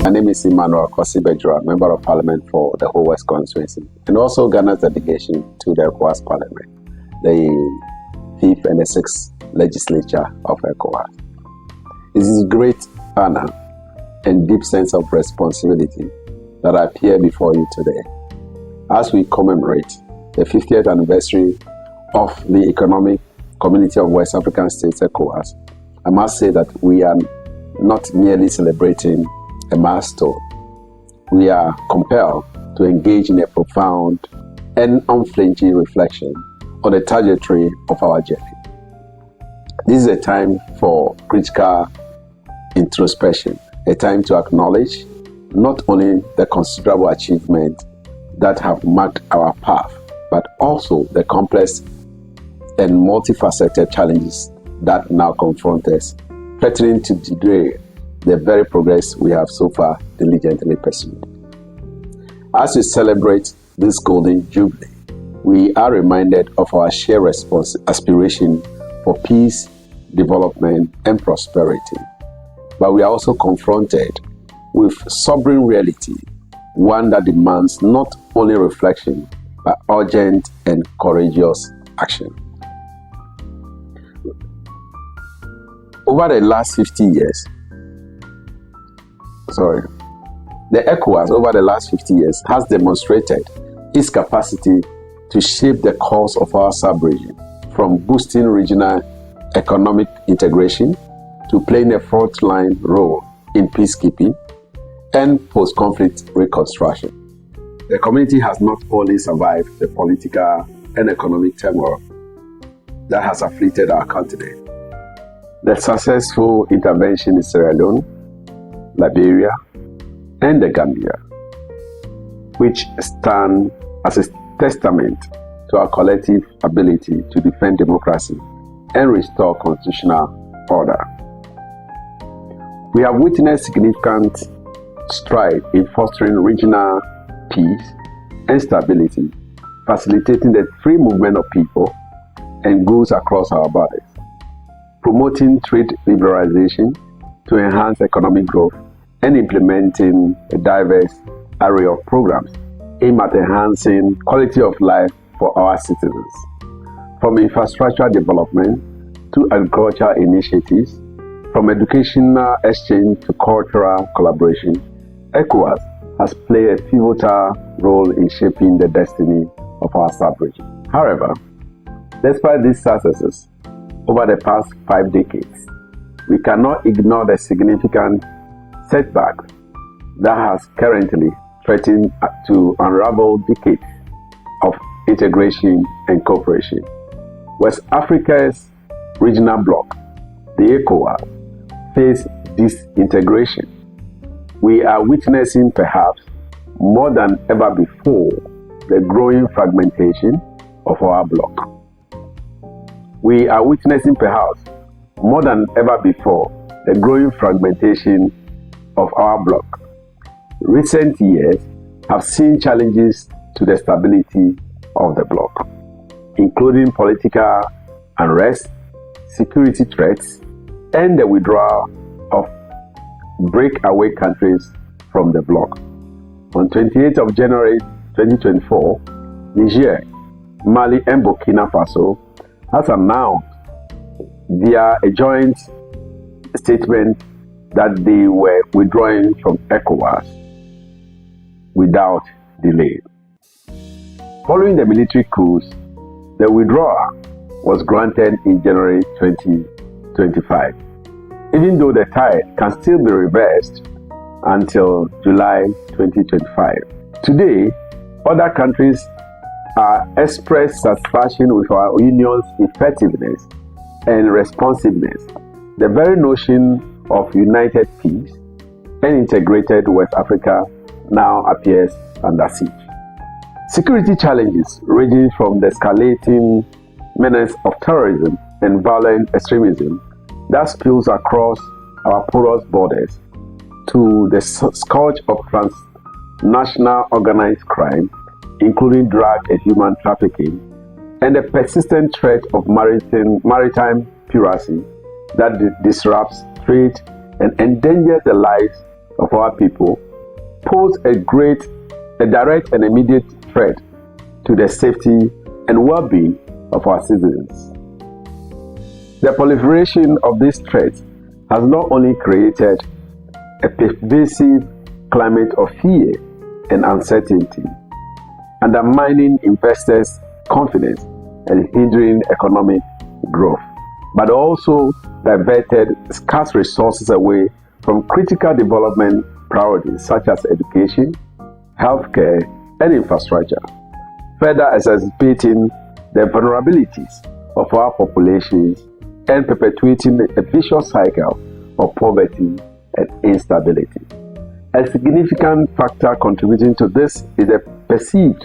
My name is Emmanuel Kwasi Bedzrah, Member of Parliament for the Ho West Constituency, and also Ghana's delegation to the ECOWAS Parliament, the 5th and the 6th legislature of ECOWAS. It is a great honor and deep sense of responsibility that I appear before you today as we commemorate the 50th anniversary of the Economic Community of West African States, ECOWAS. I must say that we are not merely celebrating a milestone. We are compelled to engage in a profound and unflinching reflection on the trajectory of our journey. This is a time for critical introspection, a time to acknowledge not only the considerable achievements that have marked our path, but also the complex and multifaceted challenges that now confront us, threatening to derail the very progress we have so far diligently pursued. As we celebrate this golden jubilee, we are reminded of our shared aspiration for peace, development, and prosperity. But we are also confronted with sobering reality, one that demands not only reflection, but urgent and courageous action. Over the last 50 years, the ECOWAS over the last 50 years has demonstrated its capacity to shape the course of our sub-region, from boosting regional economic integration to playing a frontline role in peacekeeping and post-conflict reconstruction. The community has not only survived the political and economic turmoil that has afflicted our continent. The successful intervention in Sierra Leone, Liberia, and the Gambia, which stand as a testament to our collective ability to defend democracy and restore constitutional order. We have witnessed significant strides in fostering regional peace and stability, facilitating the free movement of people and goods across our borders, promoting trade liberalization to enhance economic growth, and implementing a diverse array of programs aimed at enhancing quality of life for our citizens. From infrastructure development to agricultural initiatives, from educational exchange to cultural collaboration, ECOWAS has played a pivotal role in shaping the destiny of our sub-region. However, despite these successes over the past 5 decades, we cannot ignore the significant setback that has currently threatened to unravel decades of integration and cooperation. West Africa's regional bloc, the ECOWAS, face disintegration. We are witnessing, perhaps more than ever before, the growing fragmentation of our bloc. We are witnessing, perhaps more than ever before, the growing fragmentation of our bloc. Recent years have seen challenges to the stability of the bloc, including political unrest, security threats, and the withdrawal of breakaway countries from the bloc. On 28th of January 2024, Niger, Mali, and Burkina Faso has announced via a joint statement that they were withdrawing from ECOWAS without delay. Following the military coups, the withdrawal was granted in January 2025, even though the tide can still be reversed until July 2025. Today, other countries are expressing satisfaction with our union's effectiveness and responsiveness. The very notion of united peace and integrated West Africa now appears under siege. Security challenges ranging from the escalating menace of terrorism and violent extremism that spills across our porous borders to the scourge of transnational organized crime, including drug and human trafficking, and the persistent threat of maritime piracy that disrupts trade and endangers the lives of our people pose a direct and immediate threat to the safety and well-being of our citizens. The proliferation of these threats has not only created a pervasive climate of fear and uncertainty, undermining investors' confidence and hindering economic growth, but also diverted scarce resources away from critical development priorities such as education, healthcare, and infrastructure, further exacerbating the vulnerabilities of our populations and perpetuating a vicious cycle of poverty and instability. A significant factor contributing to this is the perceived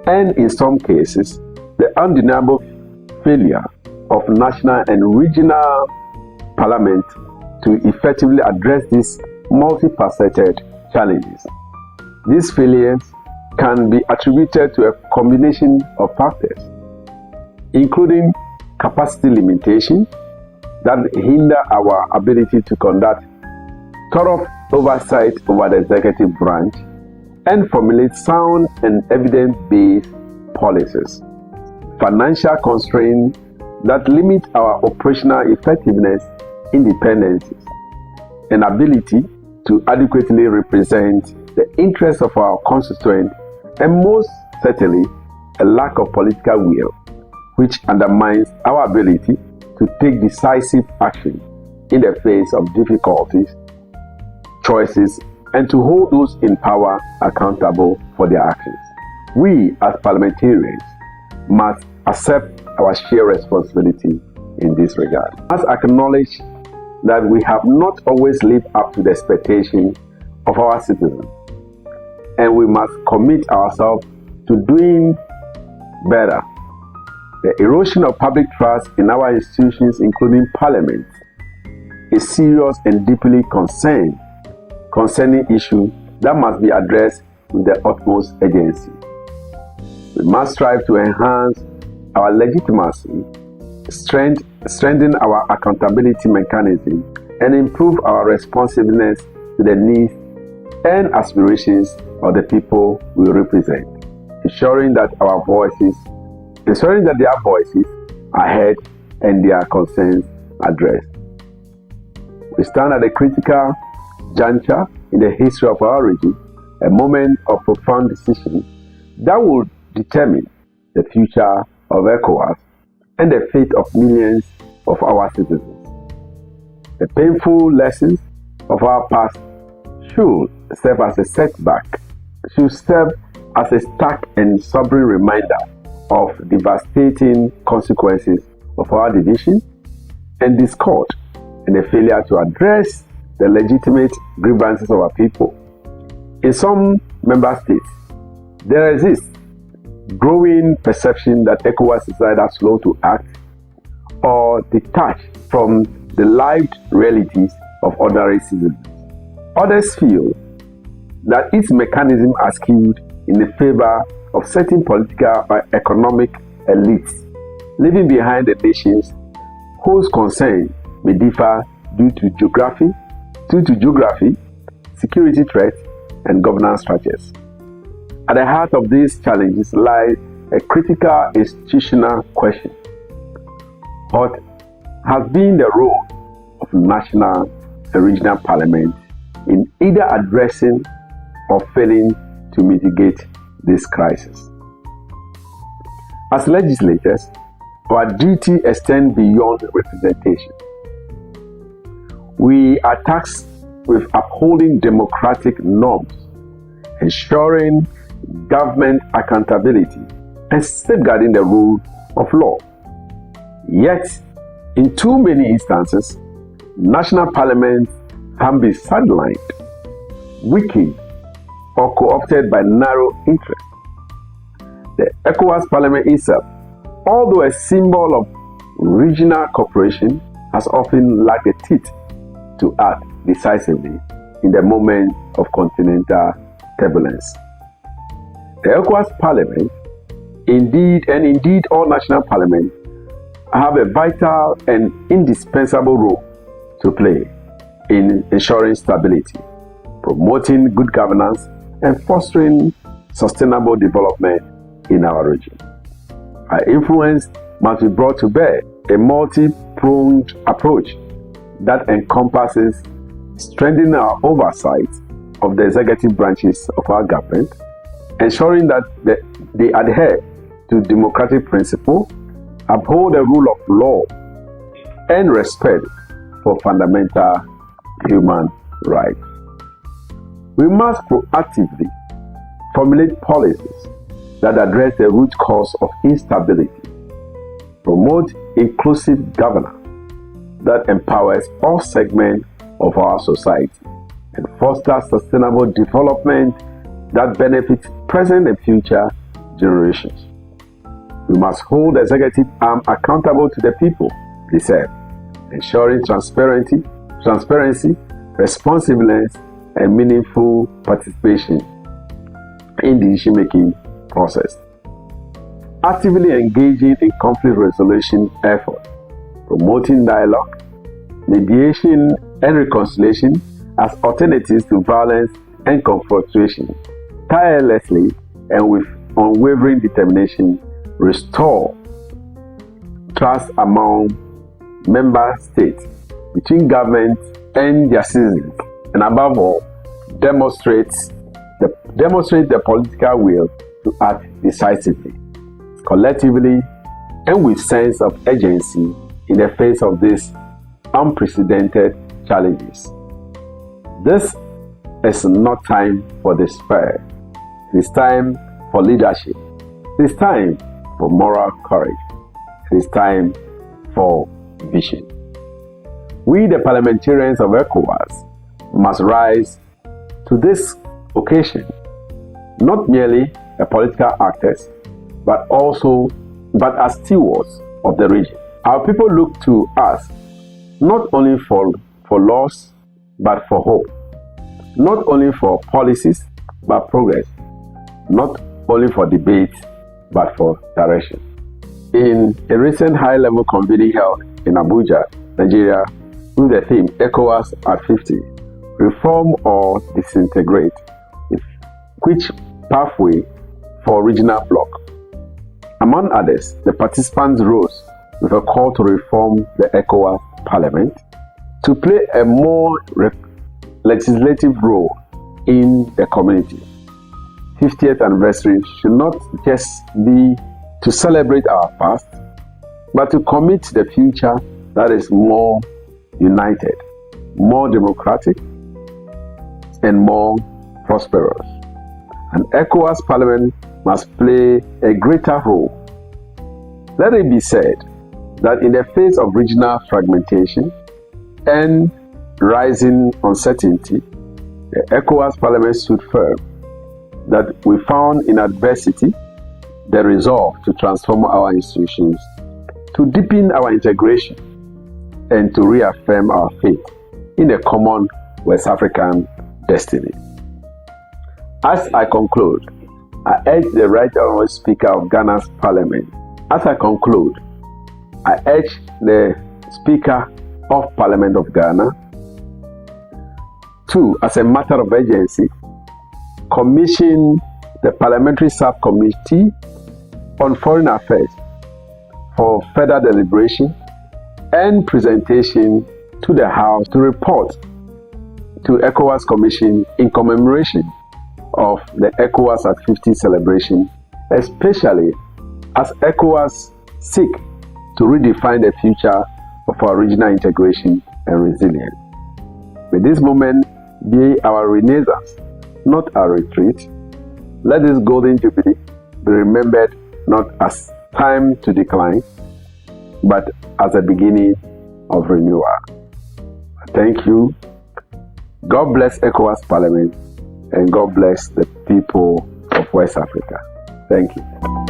and, in some cases, the undeniable failure of national and regional parliaments to effectively address these multifaceted challenges. These failures can be attributed to a combination of factors, including capacity limitation that hinder our ability to conduct thorough oversight over the executive branch and formulate sound and evidence-based policies, financial constraints that limit our operational effectiveness, independence, and ability to adequately represent the interests of our constituents, and most certainly a lack of political will, which undermines our ability to take decisive action in the face of difficulties, choices, and to hold those in power accountable for their actions. We, as parliamentarians, must accept our shared responsibility in this regard. We must acknowledge that we have not always lived up to the expectations of our citizens, and we must commit ourselves to doing better. The erosion of public trust in our institutions, including Parliament, is serious and deeply concerning issue that must be addressed with the utmost urgency. We must strive to enhance our legitimacy, strengthen our accountability mechanism, and improve our responsiveness to the needs and aspirations of the people we represent, ensuring that their voices are heard and their concerns addressed. We stand at a critical juncture in the history of our region, a moment of profound decision that will determine the future of ECOWAS and the fate of millions of our citizens. The painful lessons of our past should serve as a stark and sobering reminder of devastating consequences of our division and discord and the failure to address the legitimate grievances of our people. In some member states, there exists growing perception that ECOWAS is either slow to act or detached from the lived realities of ordinary citizens. Others feel that its mechanisms are skewed in the favor of certain political or economic elites, leaving behind the nations whose concerns may differ due to geography, security threats, and governance structures. At the heart of these challenges lies a critical institutional question. What has been the role of national and regional parliaments in either addressing or failing to mitigate this crisis? As legislators, our duty extends beyond representation. We are tasked with upholding democratic norms, ensuring government accountability, and safeguarding the rule of law. Yet, in too many instances, national parliaments have been sidelined, weakened, or co-opted by narrow interests. The ECOWAS Parliament itself, although a symbol of regional cooperation, has often lacked the teeth to act decisively in the moment of continental turbulence. The ECOWAS Parliament, indeed all national parliaments, have a vital and indispensable role to play in ensuring stability, promoting good governance and fostering sustainable development in our region. Our influence must be brought to bear a multi-pronged approach that encompasses strengthening our oversight of the executive branches of our government, ensuring that they adhere to democratic principles, uphold the rule of law, and respect for fundamental human rights. We must proactively formulate policies that address the root cause of instability, promote inclusive governance that empowers all segments of our society, and foster sustainable development that benefits present and future generations. We must hold the executive arm accountable to the people they serve, ensuring transparency, responsiveness, and meaningful participation in the decision-making process. Actively engaging in conflict resolution efforts, promoting dialogue, mediation, and reconciliation as alternatives to violence and confrontation, tirelessly and with unwavering determination, restore trust among member states, between government and their citizens, and above all, demonstrate the political will to act decisively, collectively, and with sense of urgency in the face of these unprecedented challenges. This is not time for despair. It is time for leadership. It is time for moral courage. It is time for vision. We, the parliamentarians of ECOWAS, must rise to this occasion, not merely as political actors, but as stewards of the region. Our people look to us not only for laws, but for hope, not only for policies, but progress, not only for debate, but for direction. In a recent high-level convening held in Abuja, Nigeria, with the theme ECOWAS at 50, Reform or Disintegrate, which pathway for regional bloc? Among others, the participants rose with a call to reform the ECOWAS Parliament, to play a more legislative role in the community. 50th anniversary should not just be to celebrate our past, but to commit to the future that is more united, more democratic, and more prosperous. An ECOWAS Parliament must play a greater role. Let it be said that in the face of regional fragmentation and rising uncertainty, the ECOWAS Parliament stood firm, that we found in adversity the resolve to transform our institutions, to deepen our integration, and to reaffirm our faith in a common West African destiny. As I conclude, I urge the Right Honourable Speaker of Ghana's Parliament. As I conclude, I urge the Speaker of Parliament of Ghana to, as a matter of urgency, commission the Parliamentary Subcommittee on Foreign Affairs for further deliberation and presentation to the House to report to ECOWAS Commission in commemoration of the ECOWAS at 50 celebration, especially as ECOWAS seek to redefine the future of our regional integration and resilience. May this moment be our renaissance, not our retreat. Let this golden jubilee be remembered not as time to decline, but as a beginning of renewal. Thank you. God bless ECOWAS Parliament, and God bless the people of West Africa. Thank you.